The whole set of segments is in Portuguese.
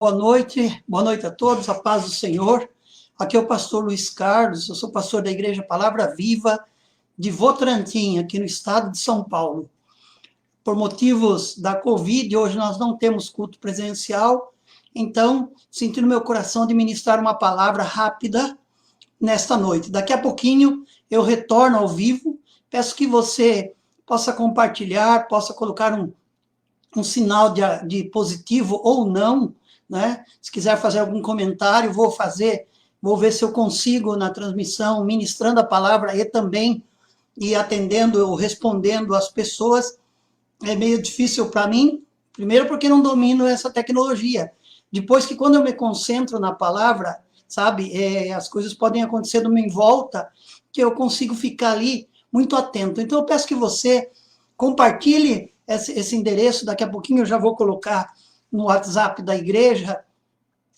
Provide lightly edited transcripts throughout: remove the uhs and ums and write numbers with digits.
Boa noite a todos, a paz do Senhor. Aqui é o pastor Luiz Carlos, eu sou pastor da Igreja Palavra Viva de Votorantim, aqui no estado de São Paulo. Por motivos da Covid, hoje nós não temos culto presencial, então senti no meu coração de ministrar uma palavra rápida nesta noite. Daqui a pouquinho eu retorno ao vivo, peço que você possa compartilhar, possa colocar um sinal de positivo ou não, né? Se quiser fazer algum comentário, vou ver se eu consigo na transmissão, ministrando a palavra e também atendendo ou respondendo as pessoas. É meio difícil para mim, primeiro porque não domino essa tecnologia, depois que quando eu me concentro na palavra, sabe, as coisas podem acontecer no minha volta, que eu consigo ficar ali muito atento. Então eu peço que você compartilhe esse endereço, daqui a pouquinho eu já vou colocar no WhatsApp da igreja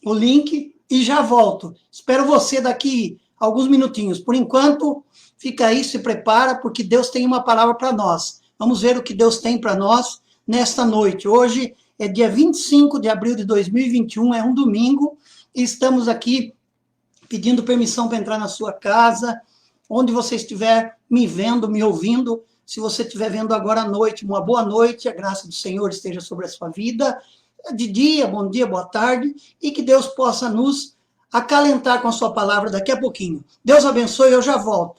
o link e já volto. Espero você daqui a alguns minutinhos. Por enquanto, fica aí, se prepara, porque Deus tem uma palavra para nós. Vamos ver o que Deus tem para nós nesta noite. Hoje é dia 25 de abril de 2021, é um domingo, e estamos aqui pedindo permissão para entrar na sua casa, onde você estiver me vendo, me ouvindo. Se você estiver vendo agora à noite, uma boa noite, a graça do Senhor esteja sobre a sua vida. De dia, bom dia, boa tarde, e que Deus possa nos acalentar com a sua palavra daqui a pouquinho. Deus abençoe, eu já volto.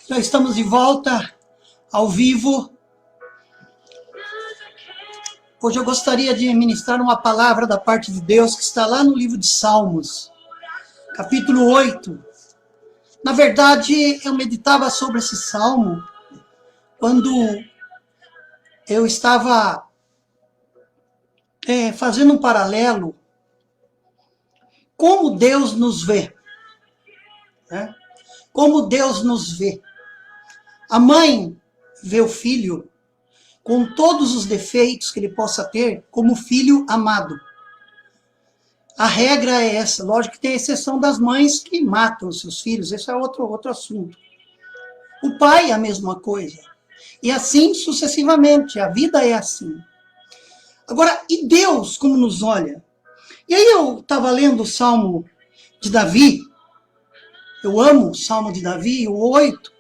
Já estamos de volta ao vivo. Hoje eu gostaria de ministrar uma palavra da parte de Deus que está lá no livro de Salmos, capítulo 8. Na verdade, eu meditava sobre esse salmo quando eu estava fazendo um paralelo como Deus nos vê, né? como Deus nos vê. A mãe vê o filho com todos os defeitos que ele possa ter, como filho amado. A regra é essa. Lógico que tem a exceção das mães que matam os seus filhos, esse é outro assunto. O pai é a mesma coisa. E assim sucessivamente, a vida é assim. Agora, e Deus como nos olha? E aí eu estava lendo o Salmo de Davi, eu amo o Salmo de Davi, o 8,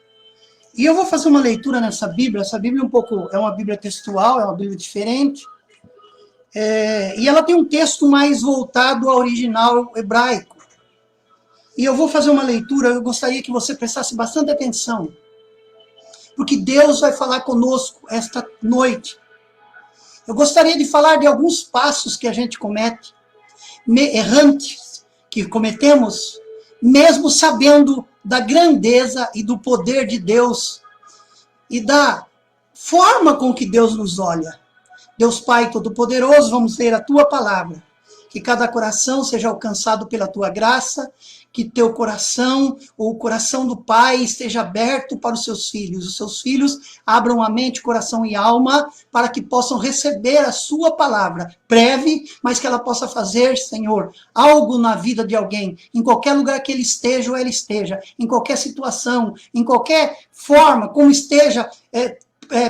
e eu vou fazer uma leitura nessa Bíblia. Essa Bíblia é uma Bíblia textual, é uma Bíblia diferente, e ela tem um texto mais voltado ao original hebraico. E eu vou fazer uma leitura, eu gostaria que você prestasse bastante atenção, porque Deus vai falar conosco esta noite. Eu gostaria de falar de alguns passos que a gente comete, errantes, que cometemos, mesmo sabendo da grandeza e do poder de Deus, e da forma com que Deus nos olha. Deus Pai Todo-Poderoso, vamos ler a Tua palavra. Que cada coração seja alcançado pela Tua graça, que teu coração, ou o coração do Pai, esteja aberto para os seus filhos. Os seus filhos abram a mente, coração e alma, para que possam receber a sua palavra, breve, mas que ela possa fazer, Senhor, algo na vida de alguém, em qualquer lugar que ele esteja ou ela esteja, em qualquer situação, em qualquer forma, como esteja,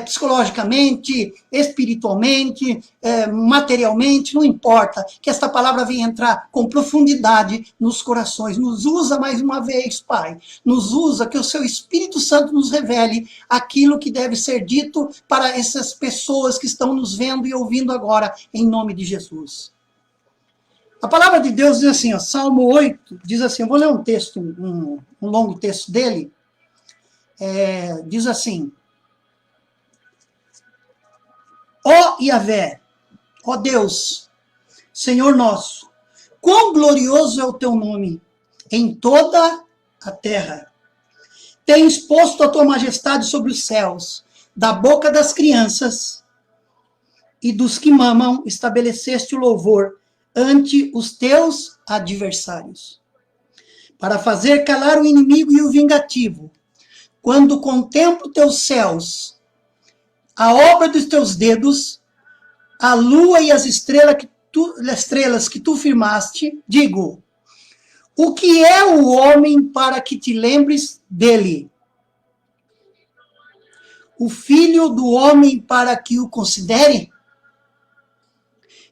psicologicamente, espiritualmente, materialmente, não importa, que esta palavra venha entrar com profundidade nos corações. Nos usa mais uma vez, Pai, nos usa, que o Seu Espírito Santo nos revele aquilo que deve ser dito para essas pessoas que estão nos vendo e ouvindo agora, em nome de Jesus. A palavra de Deus diz assim, ó, Salmo 8, diz assim, eu vou ler um texto, um longo texto dele, diz assim: Ó Yahvé, ó Deus, Senhor nosso, quão glorioso é o teu nome em toda a terra. Tens posto a tua majestade sobre os céus, da boca das crianças e dos que mamam estabeleceste o louvor ante os teus adversários, para fazer calar o inimigo e o vingativo. Quando contemplo teus céus, a obra dos teus dedos, a lua e as estrelas que tu firmaste, digo, o que é o homem para que te lembres dele? O filho do homem para que o considere?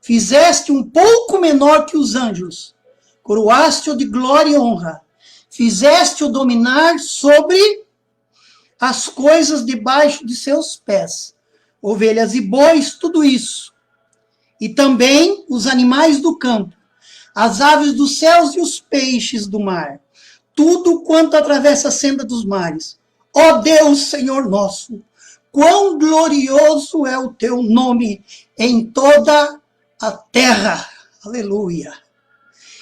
Fizeste um pouco menor que os anjos, coroaste-o de glória e honra, fizeste-o dominar sobre as coisas debaixo de seus pés, ovelhas e bois, tudo isso, e também os animais do campo, as aves dos céus e os peixes do mar, tudo quanto atravessa a senda dos mares. Ó Deus, Senhor nosso, quão glorioso é o teu nome em toda a terra. Aleluia.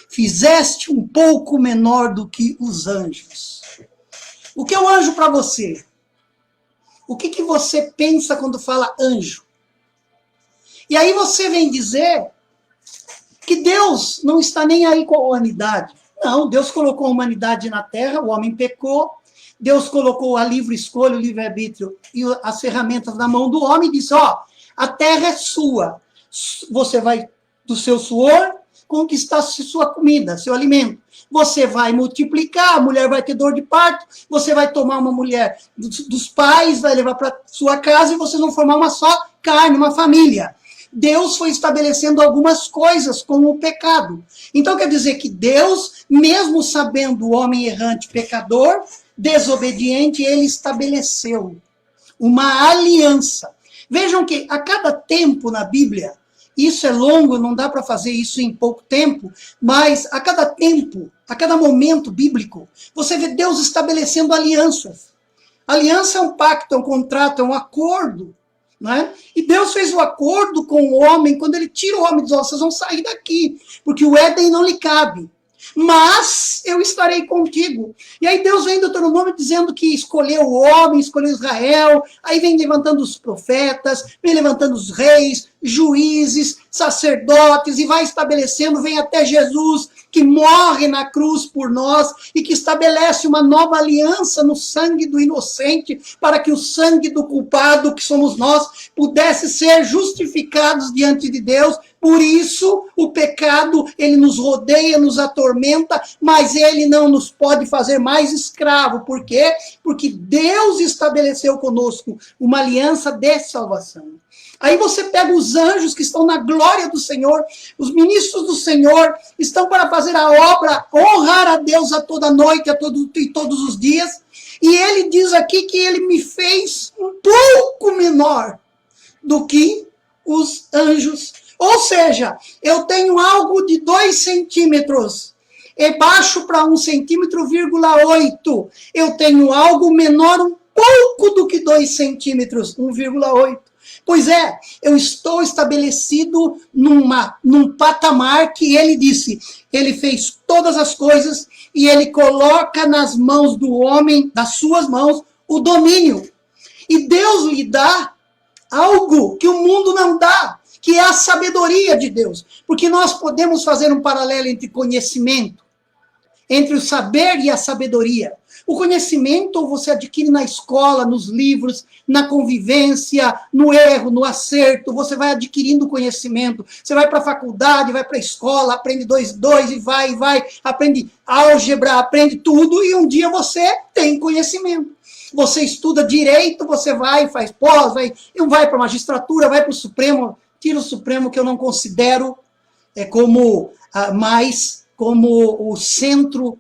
Fizeste um pouco menor do que os anjos. O que é um anjo para você? O que você pensa quando fala anjo? E aí você vem dizer que Deus não está nem aí com a humanidade. Não, Deus colocou a humanidade na terra, o homem pecou, Deus colocou a livre escolha, o livre-arbítrio e as ferramentas na mão do homem e disse, ó, a terra é sua, você vai do seu suor conquistar sua comida, seu alimento. Você vai multiplicar, a mulher vai ter dor de parto, você vai tomar uma mulher dos pais, vai levar para sua casa e vocês vão formar uma só carne, uma família. Deus foi estabelecendo algumas coisas como o pecado. Então quer dizer que Deus, mesmo sabendo o homem errante pecador, desobediente, ele estabeleceu uma aliança. Vejam que a cada tempo na Bíblia, isso é longo, não dá para fazer isso em pouco tempo, mas a cada tempo, a cada momento bíblico, você vê Deus estabelecendo alianças. Aliança é um pacto, é um contrato, é um acordo. Né? E Deus fez o acordo com o homem, quando ele tira o homem dos ossos, vocês vão sair daqui, porque o Éden não lhe cabe. Mas eu estarei contigo. E aí Deus vem em Deuteronômio dizendo que escolheu o homem, escolheu Israel, aí vem levantando os profetas, vem levantando os reis, juízes, sacerdotes, e vai estabelecendo, vem até Jesus, que morre na cruz por nós e que estabelece uma nova aliança no sangue do inocente, para que o sangue do culpado, que somos nós, pudesse ser justificados diante de Deus. Por isso, o pecado, ele nos rodeia, nos atormenta, mas ele não nos pode fazer mais escravo. Por quê? Porque Deus estabeleceu conosco uma aliança de salvação. Aí você pega os anjos que estão na glória do Senhor, os ministros do Senhor, estão para fazer a obra, honrar a Deus a toda noite, e todos os dias. E ele diz aqui que ele me fez um pouco menor do que os anjos. Ou seja, eu tenho algo de 2 centímetros, é baixo para 1,8 centímetro. Eu tenho algo menor um pouco do que 2 centímetros, 1,8. Pois é, eu estou estabelecido num patamar que ele disse, ele fez todas as coisas e ele coloca nas mãos do homem, das suas mãos, o domínio. E Deus lhe dá algo que o mundo não dá, que é a sabedoria de Deus. Porque nós podemos fazer um paralelo entre conhecimento, entre o saber e a sabedoria. O conhecimento você adquire na escola, nos livros, na convivência, no erro, no acerto. Você vai adquirindo conhecimento. Você vai para a faculdade, vai para a escola, aprende 2, e vai, aprende álgebra, aprende tudo, e um dia você tem conhecimento. Você estuda direito, você vai, faz pós, vai para a magistratura, vai para o Supremo, tira o Supremo, que eu não considero mais como o centro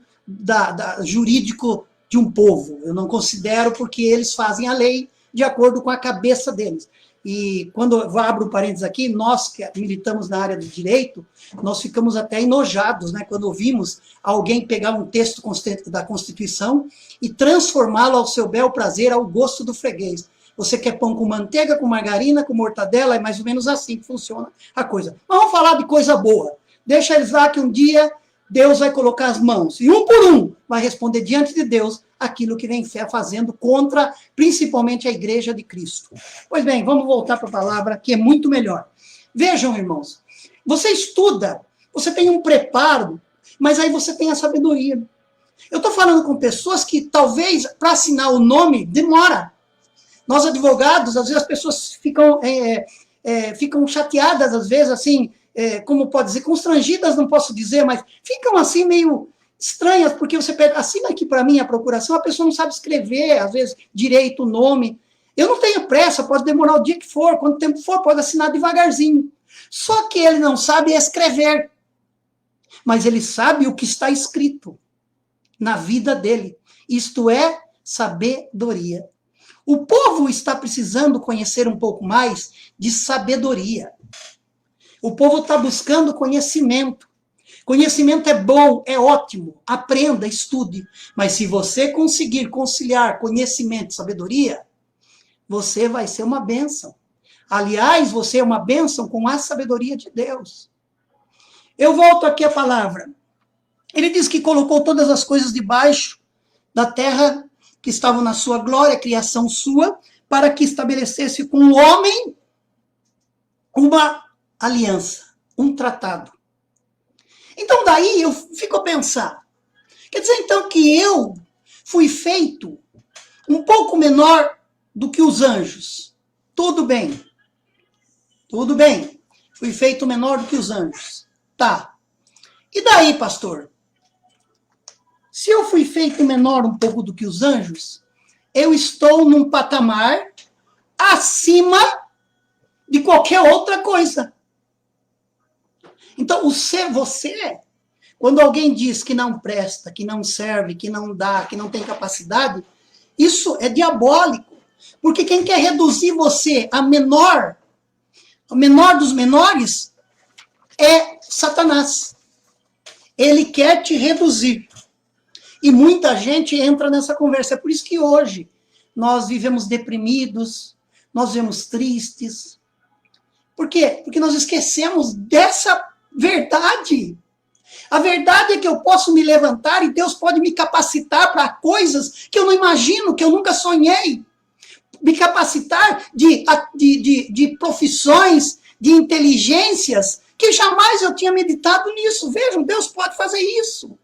jurídico de um povo. Eu não considero, porque eles fazem a lei de acordo com a cabeça deles. E quando eu abro um parênteses aqui, nós que militamos na área do direito, nós ficamos até enojados, né, quando ouvimos alguém pegar um texto da Constituição e transformá-lo ao seu bel prazer, ao gosto do freguês. Você quer pão com manteiga, com margarina, com mortadela, é mais ou menos assim que funciona a coisa. Mas vamos falar de coisa boa. Deixa eles lá que um dia Deus vai colocar as mãos, e um por um vai responder diante de Deus aquilo que vem fazendo contra, principalmente, a igreja de Cristo. Pois bem, vamos voltar para a palavra, que é muito melhor. Vejam, irmãos, você estuda, você tem um preparo, mas aí você tem a sabedoria. Eu estou falando com pessoas que, talvez, para assinar o nome, demora. Nós, advogados, às vezes as pessoas ficam chateadas, às vezes, assim, como pode dizer, constrangidas, não posso dizer, mas ficam assim meio estranhas, porque você pede, assina aqui para mim a procuração, a pessoa não sabe escrever, às vezes, direito o nome. Eu não tenho pressa, pode demorar o dia que for, quanto tempo for, pode assinar devagarzinho. Só que ele não sabe escrever, mas ele sabe o que está escrito na vida dele. Isto é sabedoria. O povo está precisando conhecer um pouco mais de sabedoria. O povo está buscando conhecimento. Conhecimento é bom, é ótimo. Aprenda, estude. Mas se você conseguir conciliar conhecimento e sabedoria, você vai ser uma bênção. Aliás, você é uma bênção com a sabedoria de Deus. Eu volto aqui à palavra. Ele diz que colocou todas as coisas debaixo da terra que estavam na sua glória, criação sua, para que estabelecesse com o homem uma aliança, um tratado. Então, daí eu fico a pensar. Quer dizer, então, que eu fui feito um pouco menor do que os anjos. Tudo bem. Tudo bem. Fui feito menor do que os anjos. Tá. E daí, pastor? Se eu fui feito menor um pouco do que os anjos, eu estou num patamar acima de qualquer outra coisa. Então, você, quando alguém diz que não presta, que não serve, que não dá, que não tem capacidade, isso é diabólico. Porque quem quer reduzir você a menor, o menor dos menores, é Satanás. Ele quer te reduzir. E muita gente entra nessa conversa. É por isso que hoje nós vivemos deprimidos, nós vivemos tristes. Por quê? Porque nós esquecemos dessa verdade. A verdade é que eu posso me levantar e Deus pode me capacitar para coisas que eu não imagino, que eu nunca sonhei. Me capacitar de profissões, de inteligências que jamais eu tinha meditado nisso. Vejam, Deus pode fazer isso.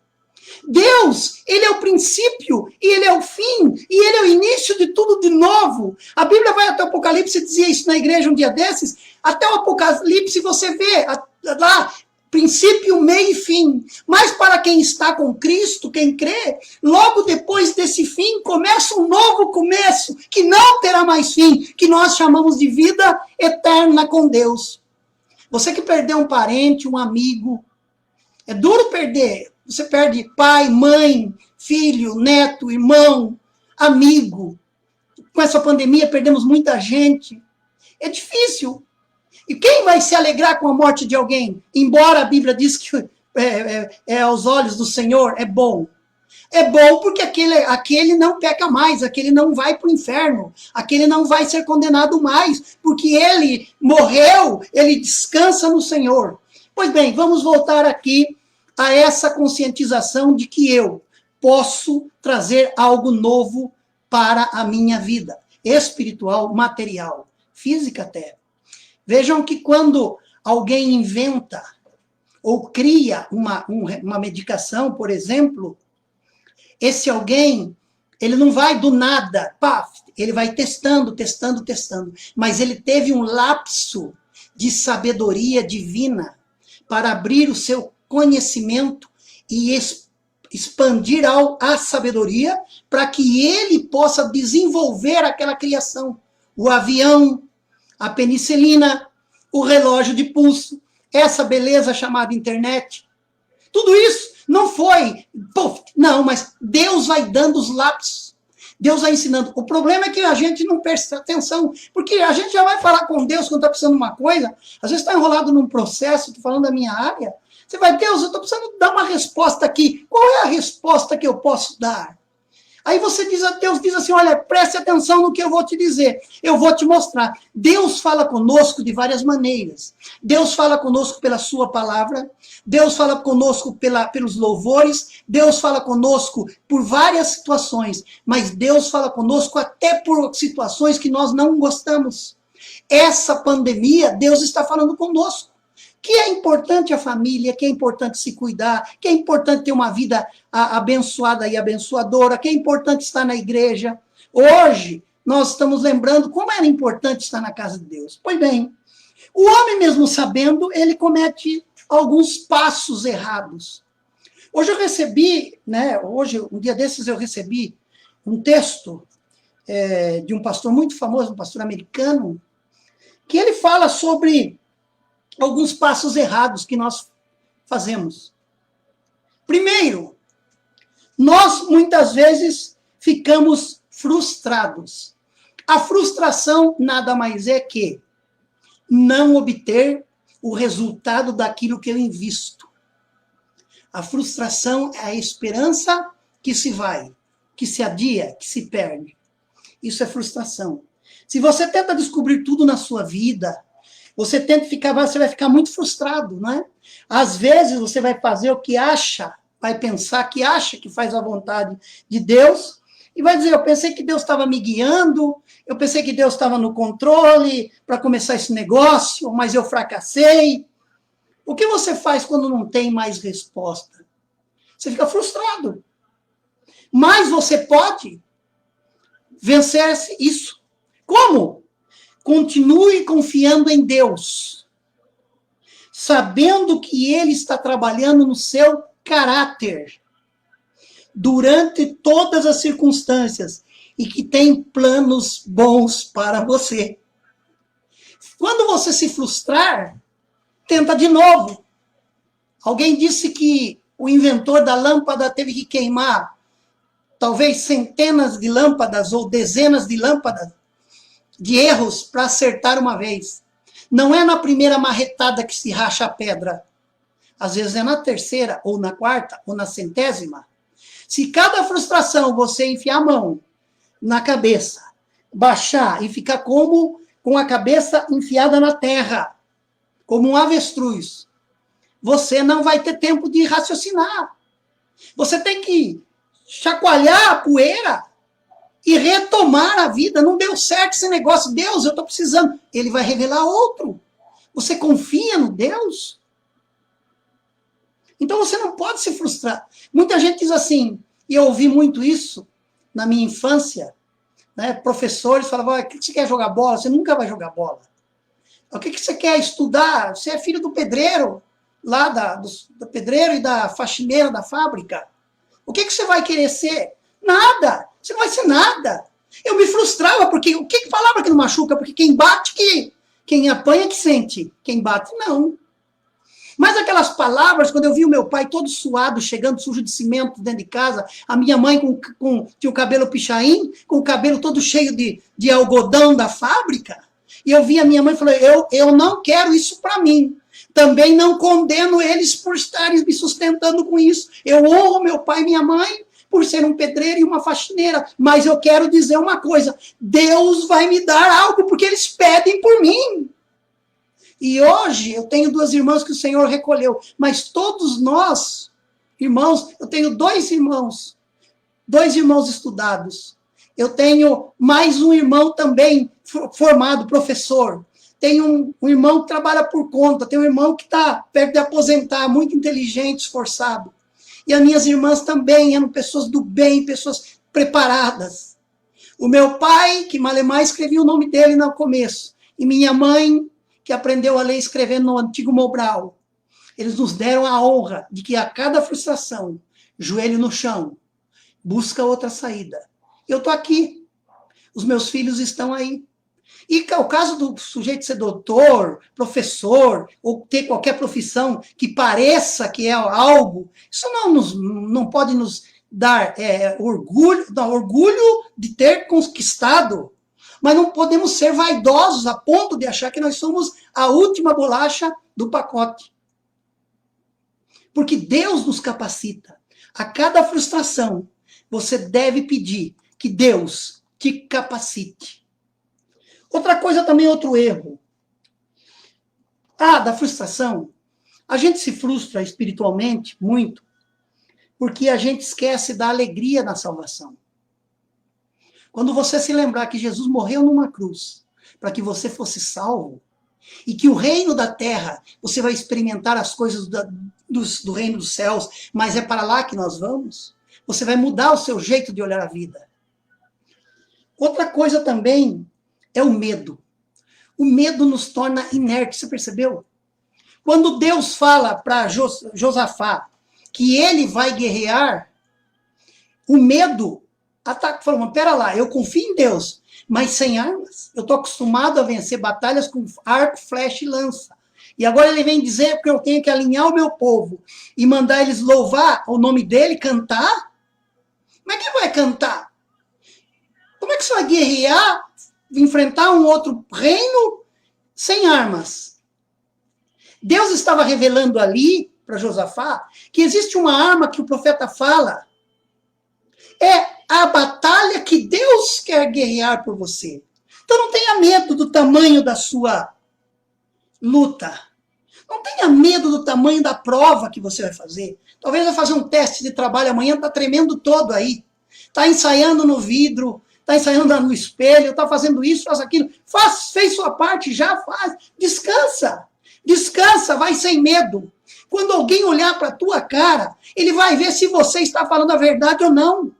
Deus, ele é o princípio, e ele é o fim, e ele é o início de tudo de novo. A Bíblia vai até o Apocalipse, dizia isso na igreja um dia desses, até o Apocalipse você vê lá, princípio, meio e fim. Mas para quem está com Cristo, quem crê, logo depois desse fim, começa um novo começo, que não terá mais fim, que nós chamamos de vida eterna com Deus. Você que perdeu um parente, um amigo, é duro perder. Você perde pai, mãe, filho, neto, irmão, amigo. Com essa pandemia perdemos muita gente. É difícil. E quem vai se alegrar com a morte de alguém? Embora a Bíblia diz que aos olhos do Senhor é bom. É bom porque aquele não peca mais, aquele não vai para o inferno, aquele não vai ser condenado mais, porque ele morreu, ele descansa no Senhor. Pois bem, vamos voltar aqui a essa conscientização de que eu posso trazer algo novo para a minha vida, espiritual, material, física até. Vejam que quando alguém inventa ou cria uma medicação, por exemplo, esse alguém, ele não vai do nada, pá, ele vai testando, mas ele teve um lapso de sabedoria divina para abrir o seu conhecimento e expandir a sabedoria para que ele possa desenvolver aquela criação. O avião, a penicilina, o relógio de pulso, essa beleza chamada internet. Tudo isso não foi, não, mas Deus vai dando os lapsos. Deus vai ensinando. O problema é que a gente não presta atenção, porque a gente já vai falar com Deus quando está precisando de uma coisa, às vezes está enrolado num processo, estou falando da minha área, você vai, Deus, eu estou precisando dar uma resposta aqui. Qual é a resposta que eu posso dar? Aí você diz, Deus diz assim, olha, preste atenção no que eu vou te dizer. Eu vou te mostrar. Deus fala conosco de várias maneiras. Deus fala conosco pela sua palavra. Deus fala conosco pelos louvores. Deus fala conosco por várias situações. Mas Deus fala conosco até por situações que nós não gostamos. Essa pandemia, Deus está falando conosco. Que é importante a família, que é importante se cuidar, que é importante ter uma vida abençoada e abençoadora, que é importante estar na igreja. Hoje, nós estamos lembrando como era importante estar na casa de Deus. Pois bem, o homem mesmo sabendo, ele comete alguns passos errados. Hoje eu recebi, um dia desses eu recebi um texto de um pastor muito famoso, um pastor americano, que ele fala sobre alguns passos errados que nós fazemos. Primeiro, nós muitas vezes ficamos frustrados. A frustração nada mais é que não obter o resultado daquilo que eu invisto. A frustração é a esperança que se vai, que se adia, que se perde. Isso é frustração. Se você tenta descobrir tudo na sua vida, você vai ficar muito frustrado, não é? Às vezes você vai fazer o que acha, vai pensar que acha que faz a vontade de Deus, e vai dizer, eu pensei que Deus estava me guiando, eu pensei que Deus estava no controle para começar esse negócio, mas eu fracassei. O que você faz quando não tem mais resposta? Você fica frustrado. Mas você pode vencer isso. Como? Continue confiando em Deus, sabendo que Ele está trabalhando no seu caráter, durante todas as circunstâncias, e que tem planos bons para você. Quando você se frustrar, tenta de novo. Alguém disse que o inventor da lâmpada teve que queimar talvez centenas de lâmpadas ou dezenas de lâmpadas, de erros para acertar uma vez. Não é na primeira marretada que se racha a pedra. Às vezes é na terceira, ou na quarta, ou na centésima. Se cada frustração você enfiar a mão na cabeça, baixar e ficar como com a cabeça enfiada na terra, como um avestruz, você não vai ter tempo de raciocinar. Você tem que chacoalhar a poeira e retomar a vida. Não deu certo esse negócio. Deus, eu estou precisando. Ele vai revelar outro. Você confia no Deus? Então você não pode se frustrar. Muita gente diz assim, e eu ouvi muito isso na minha infância, né? Professores falavam, o que você quer jogar bola? Você nunca vai jogar bola. O que você quer estudar? Você é filho do pedreiro, lá do pedreiro e da faxineira da fábrica. O que você vai querer ser? Nada. Você não vai ser nada. Eu me frustrava, porque o que falava que não machuca? Porque quem bate, quem apanha que sente. Quem bate, não. Mas aquelas palavras, quando eu vi o meu pai todo suado, chegando sujo de cimento dentro de casa, a minha mãe tinha o cabelo pichain, com o cabelo todo cheio de algodão da fábrica, e eu vi a minha mãe e falei, eu não quero isso para mim. Também não condeno eles por estarem me sustentando com isso. Eu honro meu pai e minha mãe por ser um pedreiro e uma faxineira, mas eu quero dizer uma coisa, Deus vai me dar algo, porque eles pedem por mim. E hoje eu tenho 2 irmãs que o Senhor recolheu, mas todos nós, irmãos, eu tenho 2 irmãos estudados. Eu tenho mais um irmão também formado, professor. Tenho um irmão que trabalha por conta, tenho um irmão que está perto de aposentar, muito inteligente, esforçado. E as minhas irmãs também eram pessoas do bem, pessoas preparadas. O meu pai, que Malemar escrevia o nome dele no começo, e minha mãe, que aprendeu a ler escrevendo no antigo Mobral. Eles nos deram a honra de que a cada frustração, joelho no chão, busca outra saída. Eu estou aqui, os meus filhos estão aí. E o caso do sujeito ser doutor, professor, ou ter qualquer profissão que pareça que é algo, isso não pode nos dar orgulho de ter conquistado. Mas não podemos ser vaidosos a ponto de achar que nós somos a última bolacha do pacote. Porque Deus nos capacita. A cada frustração, você deve pedir que Deus te capacite. Outra coisa também, outro erro. Da frustração. A gente se frustra espiritualmente muito porque a gente esquece da alegria na salvação. Quando você se lembrar que Jesus morreu numa cruz para que você fosse salvo, e que o reino da terra, você vai experimentar as coisas do reino dos céus, mas é para lá que nós vamos, você vai mudar o seu jeito de olhar a vida. Outra coisa também é o medo. O medo nos torna inertes, você percebeu? Quando Deus fala para Josafá que ele vai guerrear, o medo ataca, falou, mas pera lá, eu confio em Deus, mas sem armas. Eu estou acostumado a vencer batalhas com arco, flecha e lança. E agora ele vem dizer que eu tenho que alinhar o meu povo e mandar eles louvar o nome dele, cantar? Como é que vai cantar? Como é que você vai guerrear, enfrentar um outro reino sem armas? Deus estava revelando ali para Josafá que existe uma arma que o profeta fala. É a batalha que Deus quer guerrear por você. Então não tenha medo do tamanho da sua luta. Não tenha medo do tamanho da prova que você vai fazer. Talvez vai fazer um teste de trabalho amanhã, está tremendo todo aí. Está ensaiando no vidro, está ensaiando no espelho, está fazendo isso, faz aquilo. Fez sua parte, já faz. Descansa. Descansa, vai sem medo. Quando alguém olhar para a tua cara, ele vai ver se você está falando a verdade ou não.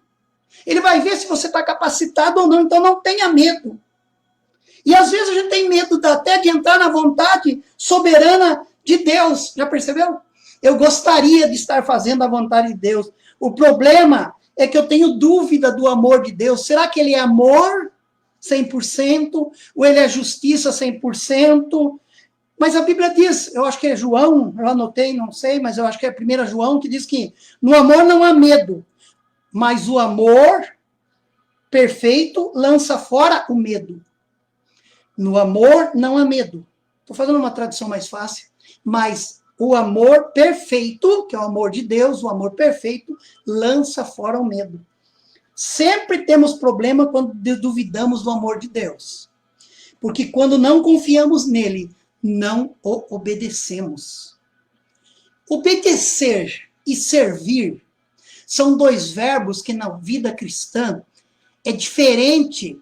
Ele vai ver se você está capacitado ou não, então não tenha medo. E às vezes a gente tem medo até de entrar na vontade soberana de Deus, já percebeu? Eu gostaria de estar fazendo a vontade de Deus. O problema é que eu tenho dúvida do amor de Deus. Será que ele é amor 100%? Ou ele é justiça 100%? Mas a Bíblia diz, eu acho que é João, eu anotei, não sei, mas eu acho que é 1 João, que diz que no amor não há medo. Mas o amor perfeito lança fora o medo. No amor não há medo. Estou fazendo uma tradução mais fácil. Mas o amor perfeito, que é o amor de Deus, o amor perfeito, lança fora o medo. Sempre temos problema quando duvidamos do amor de Deus. Porque quando não confiamos nele, não o obedecemos. Obedecer e servir são 2 verbos que na vida cristã é diferente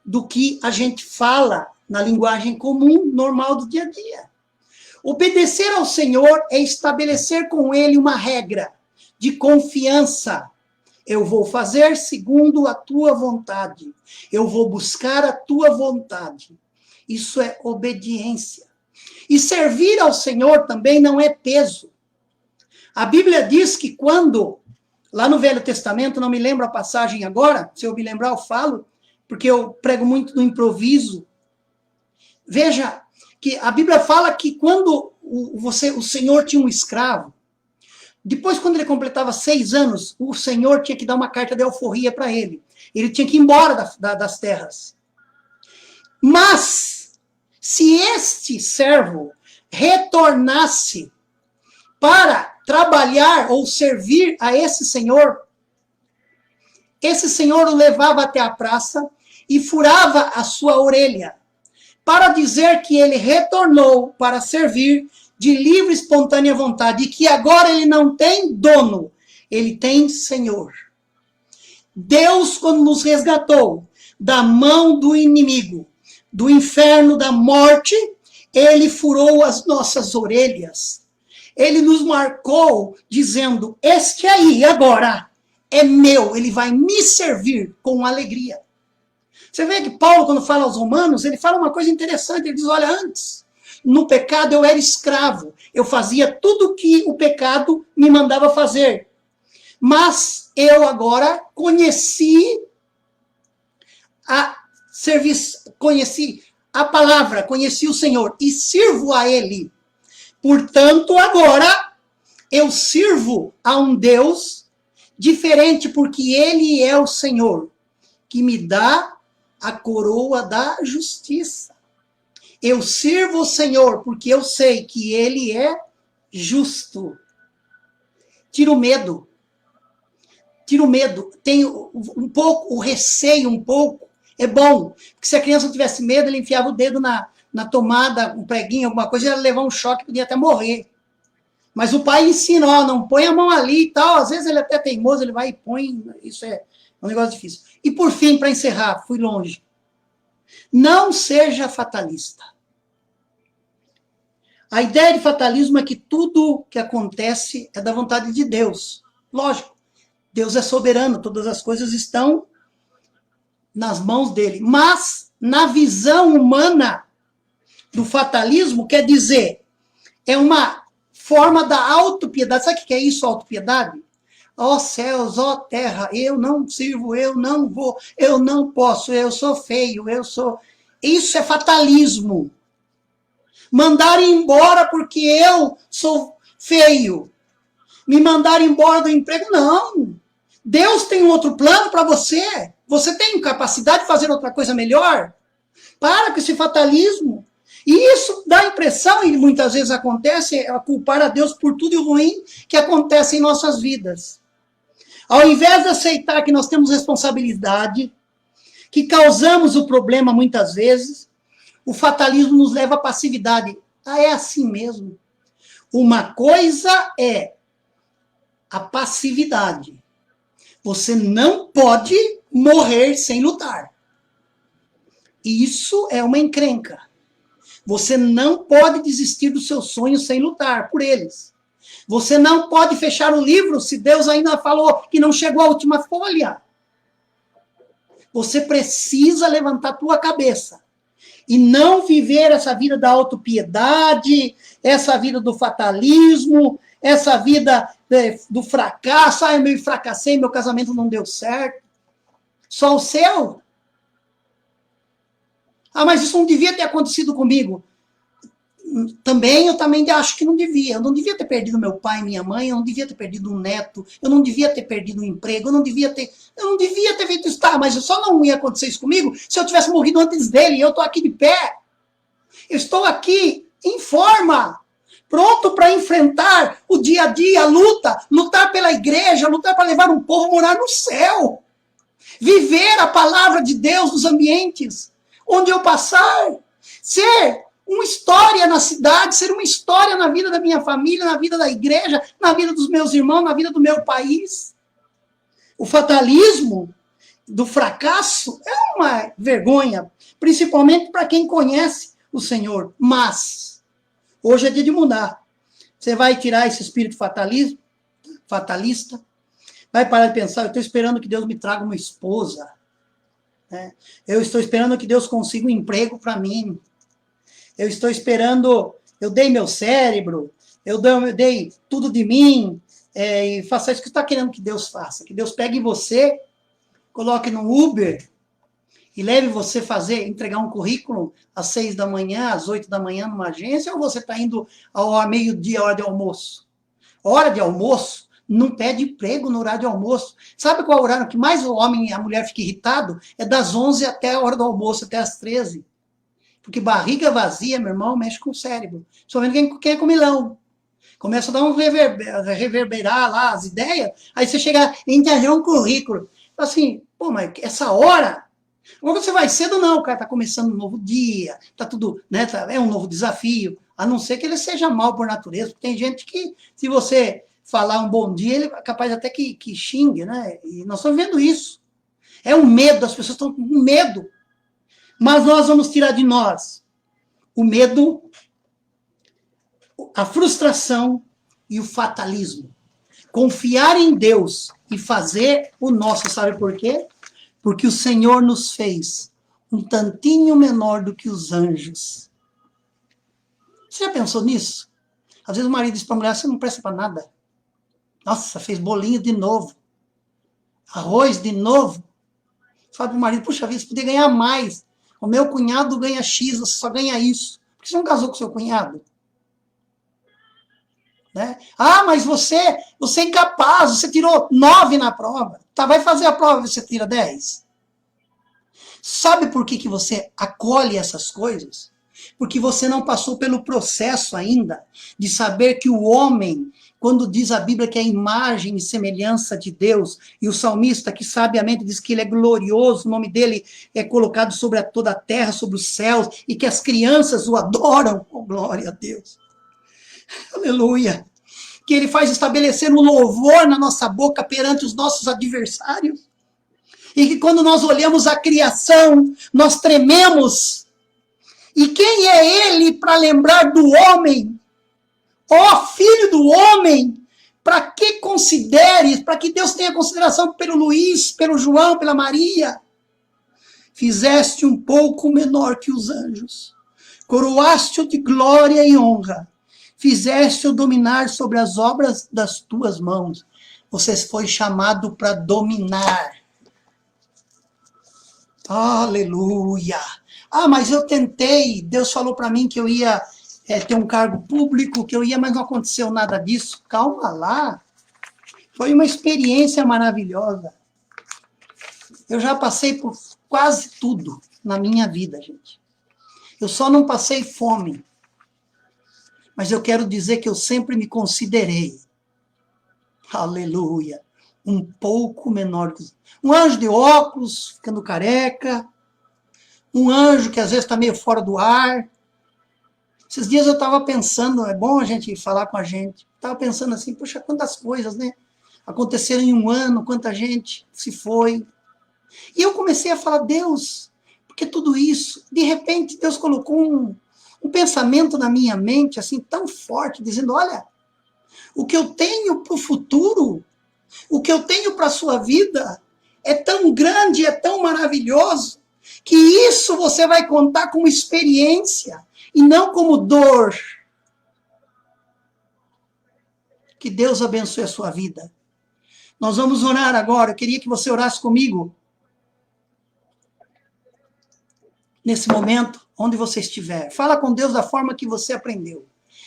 do que a gente fala na linguagem comum, normal do dia a dia. Obedecer ao Senhor é estabelecer com Ele uma regra de confiança. Eu vou fazer segundo a tua vontade. Eu vou buscar a tua vontade. Isso é obediência. E servir ao Senhor também não é peso. A Bíblia diz que quando, lá no Velho Testamento, não me lembro a passagem agora, se eu me lembrar eu falo, porque eu prego muito no improviso. Veja que a Bíblia fala que quando o Senhor tinha um escravo, depois, quando ele completava 6 anos, o Senhor tinha que dar uma carta de alforria para ele. Ele tinha que ir embora das terras. Mas, se este servo retornasse para trabalhar ou servir a esse senhor o levava até a praça e furava a sua orelha, para dizer que ele retornou para servir de livre e espontânea vontade, e que agora ele não tem dono, ele tem Senhor. Deus, quando nos resgatou da mão do inimigo, do inferno, da morte, ele furou as nossas orelhas. Ele nos marcou dizendo, este aí agora é meu, ele vai me servir com alegria. Você vê que Paulo, quando fala aos romanos, ele fala uma coisa interessante, ele diz, olha, antes, no pecado eu era escravo, eu fazia tudo o que o pecado me mandava fazer. Mas eu agora conheci a palavra, conheci o Senhor e sirvo a Ele. Portanto, agora eu sirvo a um Deus diferente, porque Ele é o Senhor, que me dá a coroa da justiça. Eu sirvo o Senhor porque eu sei que Ele é justo. Tira o medo. Tira o medo. Tem um pouco, o receio um pouco. É bom. Porque se a criança não tivesse medo, ele enfiava o dedo na tomada, um preguinho, alguma coisa, ia levar um choque, podia até morrer. Mas o pai ensina, ó, não põe a mão ali e tal. Às vezes ele é até teimoso, ele vai e põe. Isso é um negócio difícil. E por fim, para encerrar, fui longe. Não seja fatalista. A ideia de fatalismo é que tudo que acontece é da vontade de Deus. Lógico, Deus é soberano, todas as coisas estão nas mãos dele. Mas, na visão humana do fatalismo, quer dizer, é uma forma da autopiedade. Sabe o que é isso, autopiedade? Ó céus, ó terra, eu não sirvo, eu não vou, eu não posso, eu sou feio, eu sou... Isso é fatalismo. Mandar embora porque eu sou feio. Me mandar embora do emprego, não. Deus tem um outro plano para você. Você tem capacidade de fazer outra coisa melhor? Para com esse fatalismo. E isso dá a impressão, e muitas vezes acontece, é culpar a Deus por tudo ruim que acontece em nossas vidas. Ao invés de aceitar que nós temos responsabilidade, que causamos o problema muitas vezes, o fatalismo nos leva à passividade. Ah, é assim mesmo. Uma coisa é a passividade. Você não pode morrer sem lutar. Isso é uma encrenca. Você não pode desistir dos seus sonhos sem lutar por eles. Você não pode fechar o livro se Deus ainda falou que não chegou à última folha. Você precisa levantar a tua cabeça e não viver essa vida da autopiedade, essa vida do fatalismo, essa vida do fracasso. Ah, eu me fracassei, meu casamento não deu certo. Só o seu? Ah, mas isso não devia ter acontecido comigo. Eu também acho que não devia. Eu não devia ter perdido meu pai e minha mãe, eu não devia ter perdido um neto, eu não devia ter perdido um emprego, eu não devia ter feito isso. Tá, mas só não ia acontecer isso comigo se eu tivesse morrido antes dele, e eu estou aqui de pé. Eu estou aqui em forma, pronto para enfrentar o dia a dia, a luta, lutar pela igreja, lutar para levar um povo a morar no céu. Viver a palavra de Deus nos ambientes onde eu passar, ser uma história na cidade, ser uma história na vida da minha família, na vida da igreja, na vida dos meus irmãos, na vida do meu país. O fatalismo do fracasso é uma vergonha, principalmente para quem conhece o Senhor. Mas Hoje é dia de mudar. Você vai tirar esse espírito fatalista, vai parar de pensar, eu estou esperando que Deus me traga uma esposa, né? Eu estou esperando que Deus consiga um emprego para mim, eu estou esperando, eu dei meu cérebro, eu dei tudo de mim, e faça isso que você está querendo que Deus faça, que Deus pegue você, coloque no Uber, e leve você entregar um currículo às 6 da manhã, às 8 da manhã numa agência, ou você está indo ao meio-dia, hora de almoço? Hora de almoço, não pede emprego no horário de almoço. Sabe qual é o horário que mais o homem e a mulher ficam irritados? É das 11 até a hora do almoço, até as 13. Porque barriga vazia, meu irmão, mexe com o cérebro. Só vendo quem é comilão. Começa a dar um reverberar lá as ideias, aí você chega e entregar um currículo. Assim, pô, mas essa hora... Quando você vai cedo, não, o cara está começando um novo dia, está tudo, né, é um novo desafio, a não ser que ele seja mal por natureza, porque tem gente que, se você falar um bom dia, ele é capaz até que xingue, né, e nós estamos vendo isso. É um medo, as pessoas estão com medo, mas nós vamos tirar de nós o medo, a frustração e o fatalismo. Confiar em Deus e fazer o nosso, sabe por quê? Porque o Senhor nos fez um tantinho menor do que os anjos. Você já pensou nisso? Às vezes o marido diz para a mulher, você não presta para nada. Nossa, fez bolinho de novo. Arroz de novo. Fala para o marido, puxa vida, você podia ganhar mais. O meu cunhado ganha X, você só ganha isso. Por que você não casou com seu cunhado? Né? Ah, mas você é incapaz, você tirou 9 na prova. Tá, vai fazer a prova e você tira 10. Sabe por que você acolhe essas coisas? Porque você não passou pelo processo ainda de saber que o homem, quando diz a Bíblia que é a imagem e semelhança de Deus, e o salmista que sabiamente diz que ele é glorioso, o nome dele é colocado sobre toda a terra, sobre os céus, e que as crianças o adoram, oh, glória a Deus. Aleluia. Que ele faz estabelecer um louvor na nossa boca perante os nossos adversários. E que quando nós olhamos a criação, nós trememos. E quem é ele para lembrar do homem? Ó, filho do homem, para que considere, para que Deus tenha consideração pelo Luiz, pelo João, pela Maria? Fizeste um pouco menor que os anjos. Coroaste-o de glória e honra. Fizeste-o dominar sobre as obras das tuas mãos. Você foi chamado para dominar. Aleluia. Ah, mas eu tentei. Deus falou para mim que eu ia ter um cargo público, que eu ia, mas não aconteceu nada disso. Calma lá. Foi uma experiência maravilhosa. Eu já passei por quase tudo na minha vida, gente. Eu só não passei fome. Mas eu quero dizer que eu sempre me considerei, aleluia, um pouco menor que um anjo de óculos, ficando careca, um anjo que às vezes está meio fora do ar. Esses dias eu estava pensando, é bom a gente falar com a gente, estava pensando assim, poxa, quantas coisas, né? Aconteceram em um ano, quanta gente se foi. E eu comecei a falar, Deus, porque tudo isso, de repente Deus colocou um pensamento na minha mente, assim, tão forte, dizendo, olha, o que eu tenho para o futuro, o que eu tenho para a sua vida, é tão grande, é tão maravilhoso, que isso você vai contar como experiência, e não como dor. Que Deus abençoe a sua vida. Nós vamos orar agora, eu queria que você orasse comigo, nesse momento, onde você estiver. Fala com Deus da forma que você aprendeu.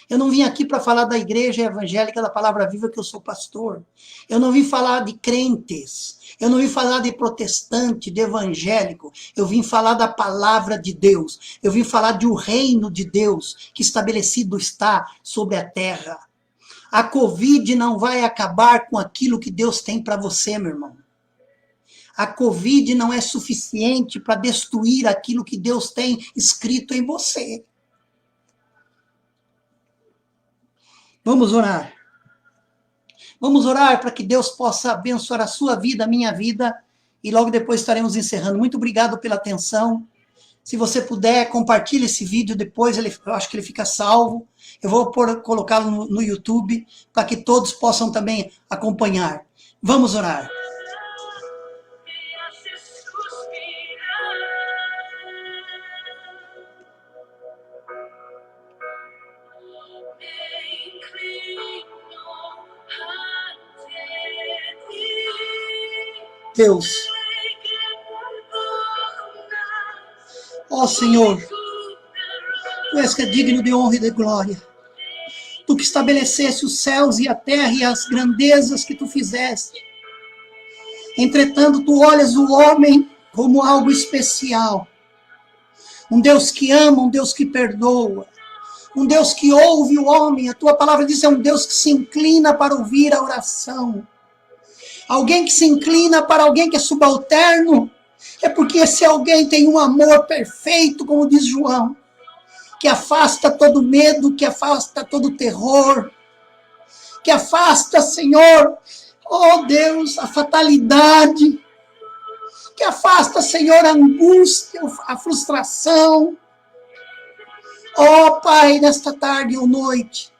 Eu não vim aqui para falar da igreja evangélica da Palavra Viva, que eu sou pastor. Eu não vim falar de crentes. Eu não vim falar de protestante, de evangélico. Eu vim falar da palavra de Deus. Eu vim falar de um reino de Deus que estabelecido está sobre a terra. A Covid não vai acabar com aquilo que Deus tem para você, meu irmão. A Covid não é suficiente para destruir aquilo que Deus tem escrito em você. Vamos orar. Vamos orar para que Deus possa abençoar a sua vida, a minha vida, e logo depois estaremos encerrando. Muito obrigado pela atenção. Se você puder, compartilhe esse vídeo depois, eu acho que ele fica salvo. Eu vou colocá-lo no YouTube para que todos possam também acompanhar. Vamos orar. Deus, ó Senhor, Tu és que é digno de honra e de glória. Tu que estabeleceste os céus e a terra e as grandezas que Tu fizeste. Entretanto, Tu olhas o homem como algo especial. Um Deus que ama, um Deus que perdoa. Um Deus que ouve o homem. A Tua palavra diz que é um Deus que se inclina para ouvir a oração. Alguém que se inclina para alguém que é subalterno, é porque esse alguém tem um amor perfeito, como diz João, que afasta todo medo, que afasta todo terror, que afasta, Senhor, oh Deus, a fatalidade, que afasta, Senhor, a angústia, a frustração. Oh Pai, nesta tarde ou noite,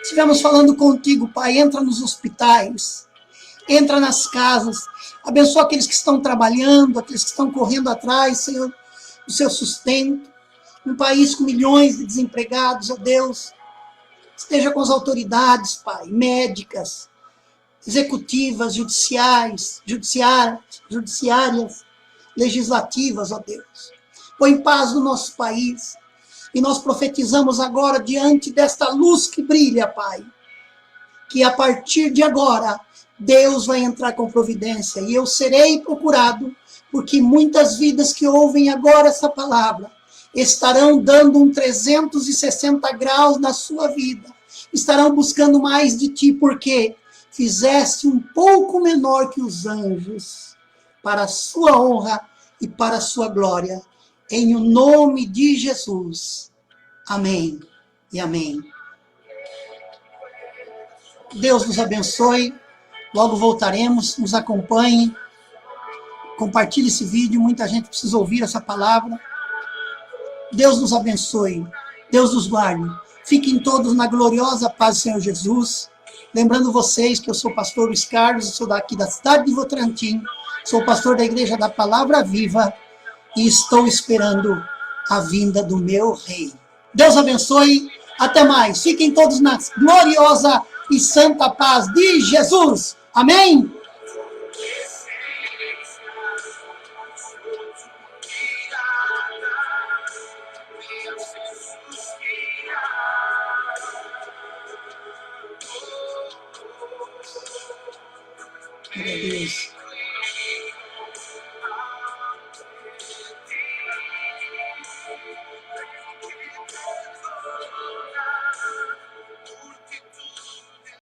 estivemos falando contigo, Pai, entra nos hospitais, entra nas casas, abençoa aqueles que estão trabalhando, aqueles que estão correndo atrás, Senhor, do seu sustento. Um país com milhões de desempregados, ó Deus, esteja com as autoridades, Pai, médicas, executivas, judiciárias, legislativas, ó Deus. Põe paz no nosso país. E nós profetizamos agora, diante desta luz que brilha, Pai, que a partir de agora, Deus vai entrar com providência e eu serei procurado, porque muitas vidas que ouvem agora essa palavra estarão dando um 360 graus na sua vida, estarão buscando mais de ti, porque fizeste um pouco menor que os anjos, para a sua honra e para a sua glória, em o nome de Jesus. Amém e amém. Deus nos abençoe. Logo voltaremos, nos acompanhe, compartilhe esse vídeo, muita gente precisa ouvir essa palavra. Deus nos abençoe, Deus nos guarde. Fiquem todos na gloriosa paz do Senhor Jesus. Lembrando vocês que eu sou o pastor Luiz Carlos, eu sou daqui da cidade de Votorantim, sou pastor da Igreja da Palavra Viva e estou esperando a vinda do meu Rei. Deus abençoe, até mais. Fiquem todos na gloriosa e santa paz de Jesus. Amém? Meu Deus.